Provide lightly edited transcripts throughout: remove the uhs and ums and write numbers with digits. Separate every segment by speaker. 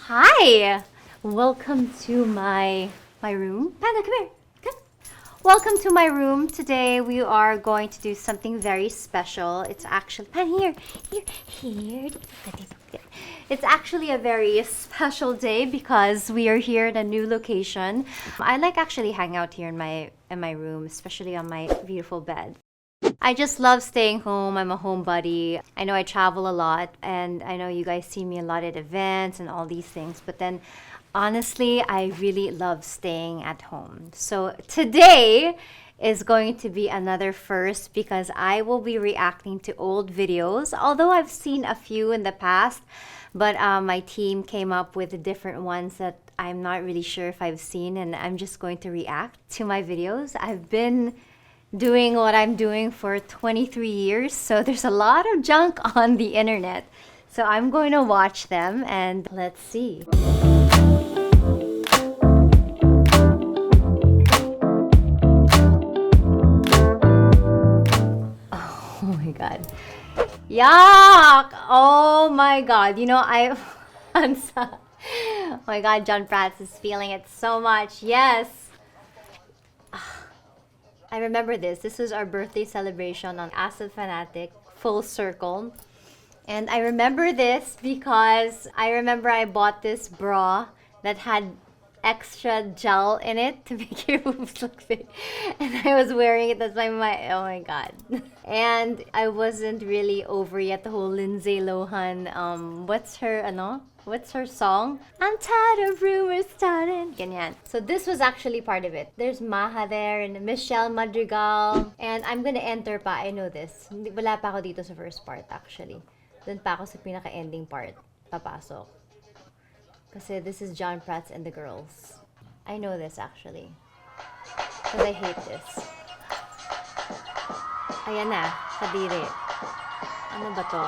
Speaker 1: Hi! Welcome to my room. Panda, come here. Come. Welcome to my room. Today we are going to do something very special. It's actually Panda, here. It's actually a very special day because we are here in a new location. I like actually hang out here in my room, especially on my beautiful bed. I just love staying home. I'm a homebody. I know I travel a lot, and I know you guys see me a lot at events and all these things, but then honestly, I really love staying at home. So today is going to be another first because I will be reacting to old videos, although I've seen a few in the past, but my team came up with different ones that I'm not really sure if I've seen, and I'm just going to react to my videos. I've been doing what I'm doing for 23 years, so there's a lot of junk on the internet. So I'm going to watch them and let's see. Oh my god. Yuck! Oh my god. You know, I'm so, oh my god, John Prats is feeling it so much. Yes. I remember this. This was our birthday celebration on Acid Fanatic, Full Circle. And I remember this because I remember I bought this bra that had extra gel in it to make your boobs look big. And I was wearing it. That's oh my god. And I wasn't really over yet the whole Lindsay Lohan, what's her song? I'm tired of rumors starting. Ganyan. So this was actually part of it. There's Maha there and Michelle Madrigal. And I'm gonna enter pa. I know this. Wala pa ako dito sa first part actually. Doon pa ako sa pinaka-ending part. Papasok. Kasi this is John Prats and the girls. I know this actually. Because I hate this. Ayan na. Kadiri. Ano ba to?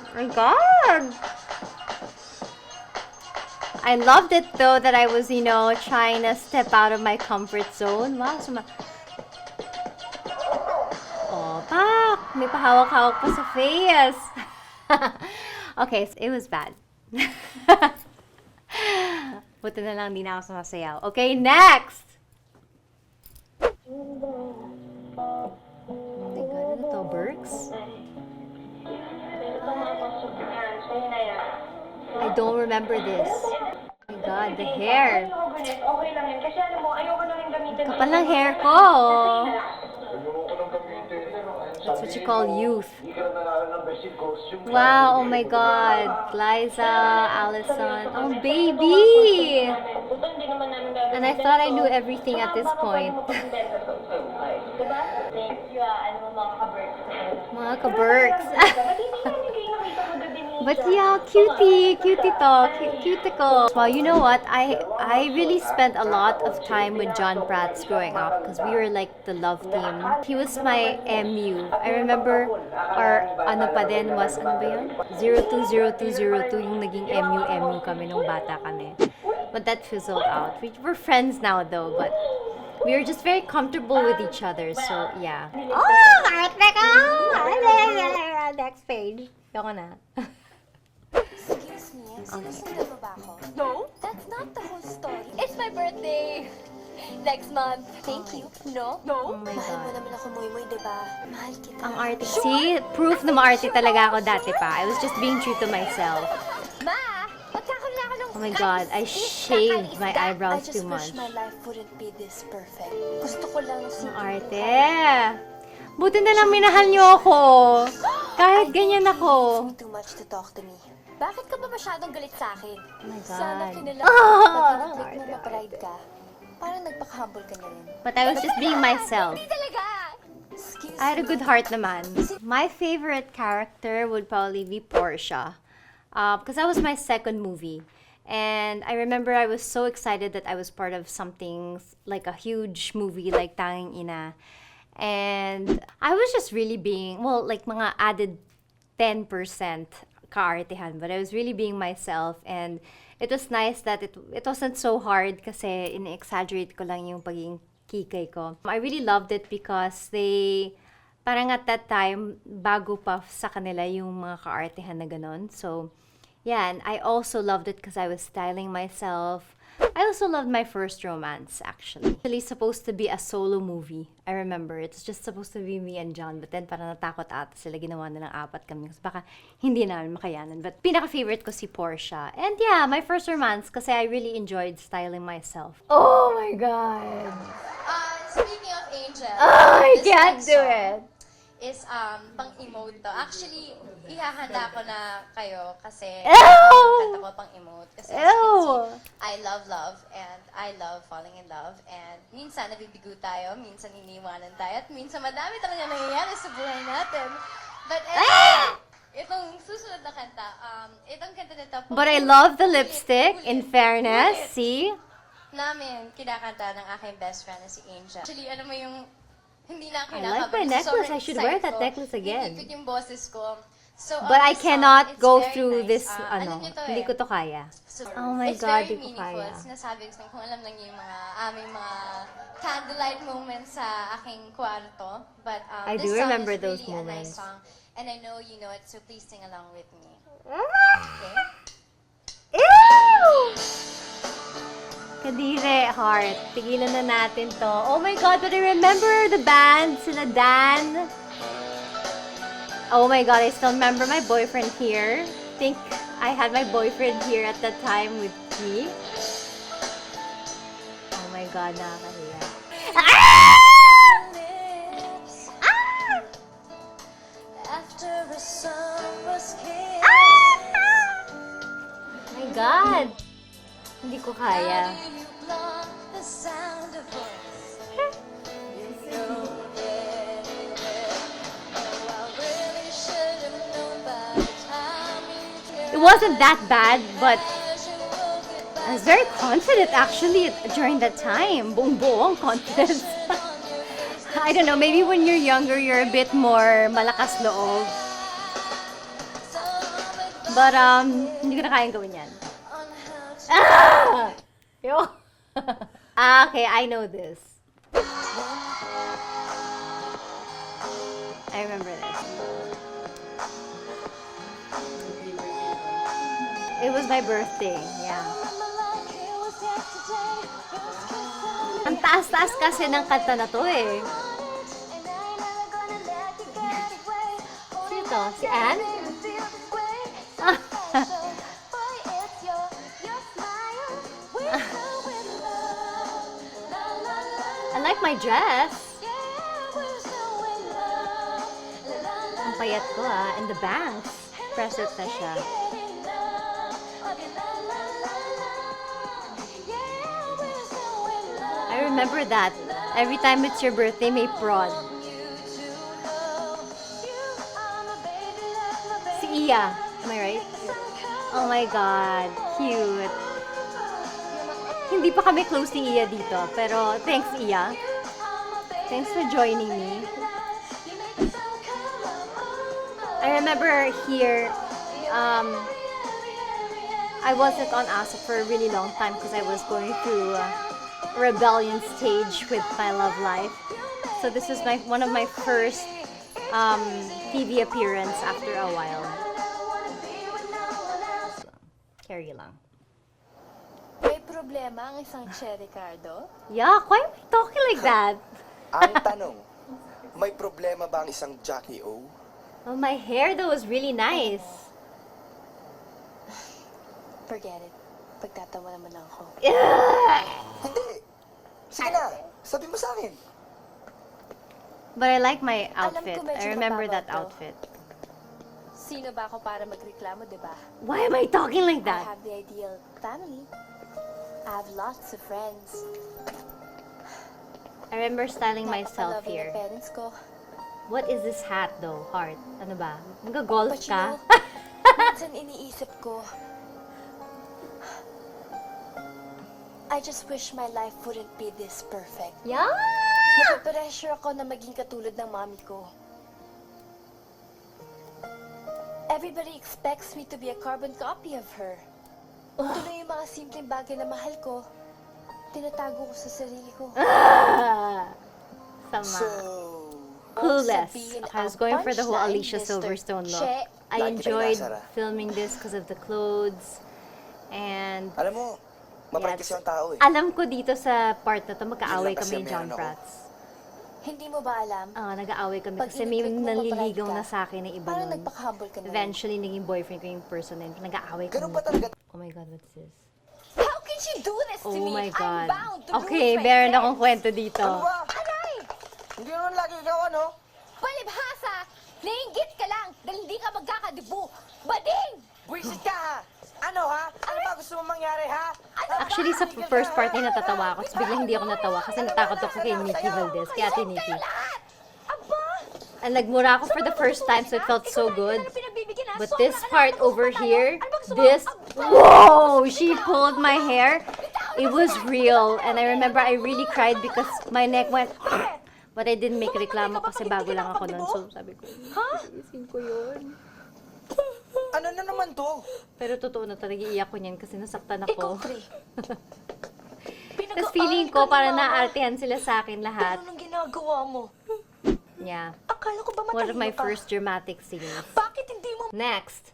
Speaker 1: Oh my god! I loved it though that I was, trying to step out of my comfort zone. Wow, oh, pak! May pahawak-hawak pa sa face. Okay, so it was bad. Buti na lang di na ako sumasayaw. Okay, next! Berks? I don't remember this. Oh my god, the hair. Kapal ng hair ko. That's what you call youth. Wow, oh my god. Liza, Allison. Oh, baby! And I thought I knew everything at this point. Mga ka-Berks. But yeah, cutie to, cuticle. Well, you know what? I really spent a lot of time with John Prats growing up because we were like the love team. He was my MU. I remember our ano pa din was, ano ba yun? 020202 yung naging MU kami nung bata kami. But that fizzled out. We're friends now though, but we were just very comfortable with each other, so yeah. Oh, arte ka! Next page. Yoko na.
Speaker 2: Excuse me, sinusunod mo ba ako? No, that's not the whole story. It's my birthday! Next month. Thank you. No?
Speaker 1: Oh my
Speaker 2: Mahal mo
Speaker 1: god.
Speaker 2: naman ako, Moy, diba? Mahal kita.
Speaker 1: Ang arte. See? Proof na maarte talaga ako dati pa. I was just being true to myself.
Speaker 2: Ma! Magkakaroon ako ng
Speaker 1: Oh my god, I shaved my eyebrows too much.
Speaker 2: I just wish my life wouldn't be this perfect. Gusto ko lang
Speaker 1: Ang arte. Buti na lang minahal niyo ako. Kahit ganyan ako.
Speaker 2: too much to talk to me. Bakit ka ba masyadong galit sa akin?
Speaker 1: Oh my
Speaker 2: Sana
Speaker 1: god.
Speaker 2: kinala
Speaker 1: Oh,
Speaker 2: pag mo ma-pride ka. Parang nagpaka-humble ka na rin.
Speaker 1: But I was just being myself.
Speaker 2: Hindi talaga! Excuse
Speaker 1: I had a good heart naman. My favorite character would probably be Portia. Because that was my second movie. And I remember I was so excited that I was part of something like a huge movie like Tanging Ina. And I was just really being, well, like mga added 10% kaartehan. But I was really being myself. And it was nice that it wasn't so hard kasi in-exaggerate ko lang yung pagiging kikay ko. I really loved it because they parang at that time, bago pa sa kanila yung mga kaartehan na ganon. So, yeah, and I also loved it because I was styling myself. I also loved my first romance, actually. Actually supposed to be a solo movie. I remember, it's just supposed to be me and John, but then parang natakot ata sila, ginawa nilang apat kami. Kasi baka hindi namin makayanan. But pinaka-favorite ko si Portia. And yeah, my first romance kasi I really enjoyed styling myself. Oh my God!
Speaker 2: Speaking of Angel,
Speaker 1: I
Speaker 2: this
Speaker 1: can't
Speaker 2: next
Speaker 1: do
Speaker 2: song
Speaker 1: it!
Speaker 2: is pang-emote to. Actually, ihahanda ko na kayo kasi
Speaker 1: Ew!
Speaker 2: kanta ko pang-emote. Kasi as you can
Speaker 1: Ew!
Speaker 2: see, I love love and I love falling in love. And minsan nabibigo tayo, minsan iniiwanan tayo, at minsan madami talaga nangyayari sa buhay natin. But anyway, itong susunod na kanta, itong kanta nito,
Speaker 1: But I love the lipstick, in fairness. See?
Speaker 2: namin kinakanta ng aking best friend na si Angel. Actually, ano mo yung hindi na
Speaker 1: I
Speaker 2: kinakanta.
Speaker 1: like my necklace. I should wear that necklace again.
Speaker 2: Hihigpit yung boses ko. So,
Speaker 1: But
Speaker 2: on
Speaker 1: I
Speaker 2: this
Speaker 1: cannot
Speaker 2: song, it's
Speaker 1: go
Speaker 2: very
Speaker 1: through
Speaker 2: nice.
Speaker 1: this,
Speaker 2: Alam niyo to
Speaker 1: hindi
Speaker 2: eh.
Speaker 1: ko to kaya.
Speaker 2: So,
Speaker 1: Oh my
Speaker 2: it's
Speaker 1: God,
Speaker 2: very
Speaker 1: di ko
Speaker 2: meaningful.
Speaker 1: kaya.
Speaker 2: Sinasabi ko kung alam lang niyo yung mga aming mga candlelight moments sa aking kwarto. But
Speaker 1: I
Speaker 2: this
Speaker 1: do
Speaker 2: song
Speaker 1: remember
Speaker 2: is
Speaker 1: those
Speaker 2: really a nice
Speaker 1: moments.
Speaker 2: song. And I know you know it, so please sing along with me. Okay?
Speaker 1: Ew! Kadire, heart. Tigilan na natin to. Oh my God, but I remember the band, sila Dan. Oh my God, I still remember my boyfriend here. Think I had my boyfriend here at that time with me. Oh my God, nakakahiya.
Speaker 2: Lips after a summer's kiss.
Speaker 1: Oh my God! Hindi ko kaya.
Speaker 2: How do you block the sound of voice? You know anywhere. Oh, I really should have known by the time you
Speaker 1: It wasn't that bad, but
Speaker 2: casual goodbye.
Speaker 1: I was very confident actually during that time. Buong-buong confidence. I don't know, maybe when you're younger, you're a bit more malakas loob. But, hindi ko na kayang gawin yan.
Speaker 2: On how to
Speaker 1: Ah! Yo. Okay, I know this. I remember this. It was my birthday, yeah. Ang taas-taas kasi ng kanta na to eh. Sino to? Si Anne? I like my dress. Ang payat ko ah. And the bangs. Present na siya. I remember that. Every time it's your birthday, may prod. Si Iya. Am I right? Oh my God. Cute. Hindi pa kami close ni Iya dito. Pero thanks, Iya. Thanks for joining me. I remember here, I wasn't on ASAP for a really long time because I was going through a rebellion stage with my love life. So this is one of my first TV appearance after a while. Carry lang.
Speaker 2: May problema ang isang Che Ricardo?
Speaker 1: Yeah, why am I talking like that?
Speaker 3: Ang tanong, may problema ba ang isang Jackie O?
Speaker 1: Oh, my hair though was really nice.
Speaker 2: Forget it. Pagtatawa naman lang ako.
Speaker 3: Hindi. Sige na, sabi mo sa akin.
Speaker 1: But I like my
Speaker 2: Alam ko
Speaker 1: outfit.
Speaker 2: medyo
Speaker 1: I remember
Speaker 2: mababaw
Speaker 1: that
Speaker 2: to.
Speaker 1: outfit.
Speaker 2: Sino ba ako para magreklamo, di ba?
Speaker 1: Why am I talking like
Speaker 2: I
Speaker 1: that?
Speaker 2: have the ideal family. I have lots of friends.
Speaker 1: I remember styling myself
Speaker 2: Napaka-loving
Speaker 1: here.
Speaker 2: ng parents ko.
Speaker 1: What is this hat though, Heart? Ano ba? Mag-golf
Speaker 2: But you
Speaker 1: ka?
Speaker 2: know, minsan iniisip ko, I just wish my life wouldn't be this perfect.
Speaker 1: Yeah!
Speaker 2: Napapressure ako na maging katulad ng mami ko. Everybody expects me to be a carbon copy of her. Tuloy yung mga simpleng bagay na mahal ko, tinatago ko sa sarili ko.
Speaker 1: Sama.
Speaker 3: So,
Speaker 1: Clueless.
Speaker 2: sabihin
Speaker 1: I was
Speaker 2: ang
Speaker 1: going for the whole
Speaker 2: punchline,
Speaker 1: Alicia
Speaker 2: Mr.
Speaker 1: Silverstone look.
Speaker 2: Che.
Speaker 1: I
Speaker 3: Lagi kitang
Speaker 1: enjoyed
Speaker 3: inasar, ah.
Speaker 1: filming this because of the clothes. And
Speaker 3: Alam mo, mabait
Speaker 1: yes,
Speaker 3: kasi ang tao eh.
Speaker 1: alam ko dito sa part na to, magkaaway
Speaker 3: Yun lang kasi
Speaker 1: kami ni John
Speaker 3: meron ako.
Speaker 1: Prats.
Speaker 2: Hindi mo ba alam?
Speaker 1: Nag-aaway kami
Speaker 2: Pag
Speaker 1: kasi may
Speaker 2: in-click mo,
Speaker 1: nanliligaw
Speaker 2: papalag
Speaker 1: na
Speaker 2: ka.
Speaker 1: sa akin na iba
Speaker 2: Parang
Speaker 1: nun.
Speaker 2: nagpaka-humble ka na.
Speaker 1: Eventually, naging boyfriend ko yung person na yun. Nag-aaway
Speaker 3: Ganun
Speaker 1: kami.
Speaker 3: ba talaga?
Speaker 1: Oh my God, what's this?
Speaker 2: How can she do this to
Speaker 1: Oh
Speaker 2: me?
Speaker 1: my
Speaker 2: I'm
Speaker 1: God.
Speaker 2: bound to
Speaker 1: Okay,
Speaker 2: lose my
Speaker 1: meron
Speaker 2: friends.
Speaker 1: akong kwento dito.
Speaker 3: Ano ba?
Speaker 2: Aray!
Speaker 3: Hindi naman lagi ikaw ano?
Speaker 2: Palibhasa! Nainggit ka lang dahil hindi ka magkakadibu. Bading!
Speaker 3: Buisit ka ha? Ano ha? Ano ba gusto mong mangyari ha?
Speaker 1: Actually, sa first part ay natatawa ako. Tapos biglang hindi ako natawa kasi natakot ako kay Nikki Valdez, kay Ate Nikki.
Speaker 2: Kayo lahat! Aba!
Speaker 1: And nagmura ako for the first time, so it felt so good. But this part over here, this, whoa, she pulled my hair. It was real. And I remember I really cried because my neck went, but I didn't make reklamo kasi bago lang ako nun. So sabi ko, isin ko yun.
Speaker 3: Ano na naman to?
Speaker 1: Pero totoo na talaga iiyak ko niyan kasi nasaktan
Speaker 2: Ikaw,
Speaker 1: ako.
Speaker 2: Trey.
Speaker 1: Tapos feeling ko para naartehan sila sa akin lahat.
Speaker 2: Ano nang ginagawa mo?
Speaker 1: Yeah.
Speaker 2: Akala ko ba
Speaker 1: One of
Speaker 2: matalino
Speaker 1: my
Speaker 2: ka?
Speaker 1: first dramatic scenes.
Speaker 2: Bakit hindi mo...
Speaker 1: Next.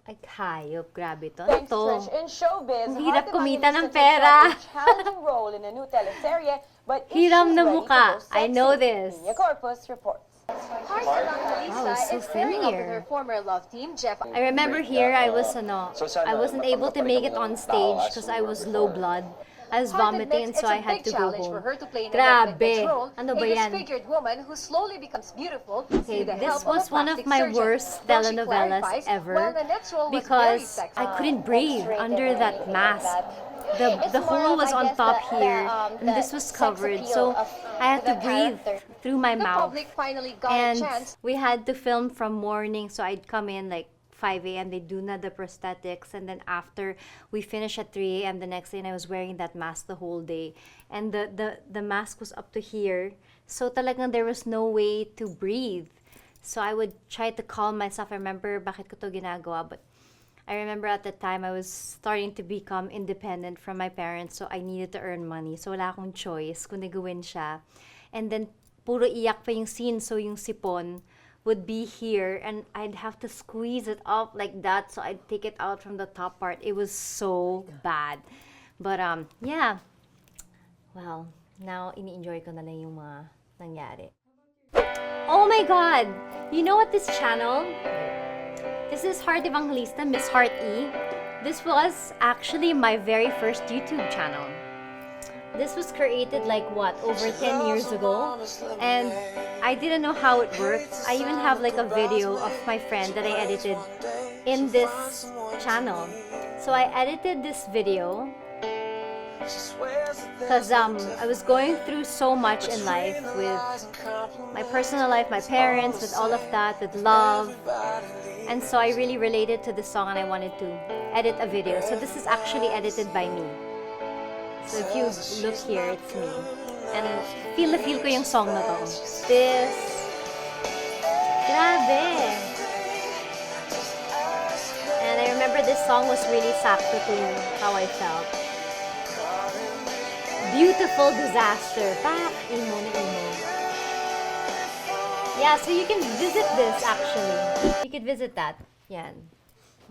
Speaker 1: Ay, hayop. Grabe to. Ano
Speaker 4: Thanks,
Speaker 1: to?
Speaker 4: Trish. In showbiz,
Speaker 1: Ang hirap
Speaker 4: hard
Speaker 1: kumita
Speaker 4: naman
Speaker 1: ng
Speaker 4: Lisa to
Speaker 1: pera.
Speaker 4: take a challenging role in a new teleserye, but is
Speaker 1: Hiram
Speaker 4: she
Speaker 1: na
Speaker 4: ready
Speaker 1: mukha.
Speaker 4: to go
Speaker 1: I know
Speaker 4: sexy?
Speaker 1: this.
Speaker 4: Nina Corpus reports.
Speaker 1: Wow, so familiar.
Speaker 4: former love team, Jeff.
Speaker 1: I remember here I wasn't able to make it on stage because I was low blood. I was vomiting and so I had to go home. Grabe. Ano ba yan?
Speaker 4: disfigured woman who slowly becomes beautiful
Speaker 1: Okay, this was one of my worst telenovelas ever because I couldn't breathe under that mask. The hole was on top here and this was covered, so I had to breathe through my mouth.
Speaker 4: finally got
Speaker 1: And we had to film from morning, so I'd come in like 5 a.m. They do not the prosthetics, and then after we finish at 3 a.m. the next day, and I was wearing that mask the whole day, and the mask was up to here, so talagang there was no way to breathe. So I would try to calm myself. I remember bakit ko to ginagawa, but I remember at the time I was starting to become independent from my parents, so I needed to earn money. So wala akong choice kundi gawin siya. And then puro iyak pa yung scene, so yung sipon would be here and I'd have to squeeze it up like that, so I'd take it out from the top part. It was so bad. But yeah. Well, now ini-enjoy ko na lang yung mga nangyari. Oh my God! You know what this channel? This is Heart Evangelista, Miss Heart E. This was actually my very first YouTube channel. This was created like what, over 10 years ago, and I didn't know how it worked. I even have like a video of my friend that I edited in this channel. So I edited this video because I was going through so much in life with my personal life, my parents, with all of that, with love. And so I really related to this song and I wanted to edit a video. So this is actually edited by me. So if you look here, it's me. And feel na feel ko yung song na to. This. Grabe. And I remember this song was really sakto to how I felt. Beautiful Disaster. Pak, emo na emo. Yeah, so you can visit this actually. You could visit that. Yan.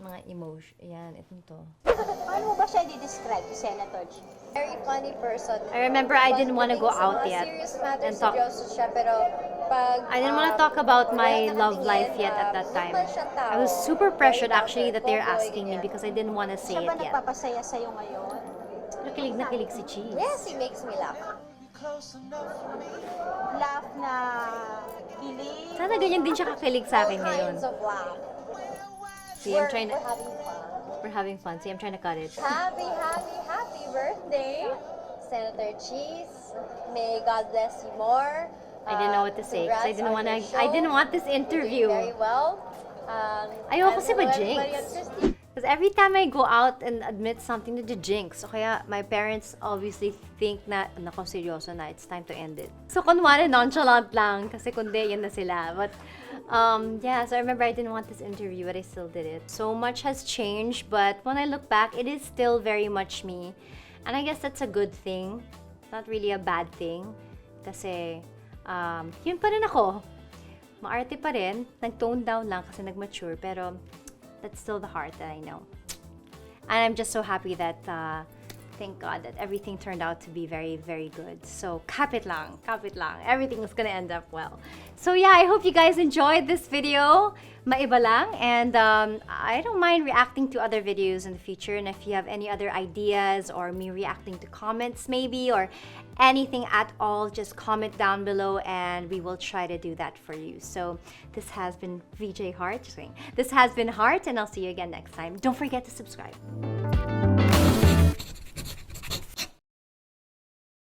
Speaker 1: Mga emotion. Yan, itong to.
Speaker 2: Paano mo ba siya di-describe to Senator G? Very funny person.
Speaker 1: I remember I didn't want to go out yet
Speaker 2: Serious matters,
Speaker 1: and talk.
Speaker 2: seryoso siya, pero pag...
Speaker 1: I didn't want to talk about my love life yet at that time. I was super pressured actually that they're asking me because I didn't want to say
Speaker 2: Siya ba
Speaker 1: it yet.
Speaker 2: nagpapasaya sa'yo ngayon?
Speaker 1: Pero kilig na kilig si Cheese.
Speaker 2: Yes, he makes me laugh. Laugh na kilig.
Speaker 1: Sana ganyan din siya kakilig sa akin ngayon.
Speaker 2: All kinds of laugh.
Speaker 1: See, I'm trying to...
Speaker 2: We're having fun.
Speaker 1: We're having fun. See, I'm trying to cut it.
Speaker 2: Happy, happy, happy birthday, Senator Cheese. May God bless you more.
Speaker 1: I didn't know what to say because I
Speaker 2: Congrats
Speaker 1: didn't
Speaker 2: on
Speaker 1: want
Speaker 2: your
Speaker 1: to. I didn't
Speaker 2: show.
Speaker 1: want this interview.
Speaker 2: Very well.
Speaker 1: Ayoko kasi
Speaker 2: hello,
Speaker 1: ma-jinx.
Speaker 2: everybody at Christie.
Speaker 1: Because every time I go out and admit something to the jinx, so kaya my parents obviously think na, nako, seryoso na, it's time to end it. So kunwari nonchalant lang, kasi kundi yan na sila. But yeah, so I remember I didn't want this interview, but I still did it. So much has changed, but when I look back, it is still very much me. And I guess that's a good thing. Not really a bad thing. Kasi Yun pa rin ako. Maarte pa rin. Nag-tone down lang kasi nag-mature. Pero that's still the heart that I know. And I'm just so happy that, thank God, that everything turned out to be very, very good. So, kapit lang. Everything is gonna end up well. So yeah, I hope you guys enjoyed this video. Maiba lang. And I don't mind reacting to other videos in the future. And if you have any other ideas or me reacting to comments maybe or anything at all, just comment down below and we will try to do that for you. So this has been VJ Heart. This has been Heart and I'll see you again next time. Don't forget to subscribe.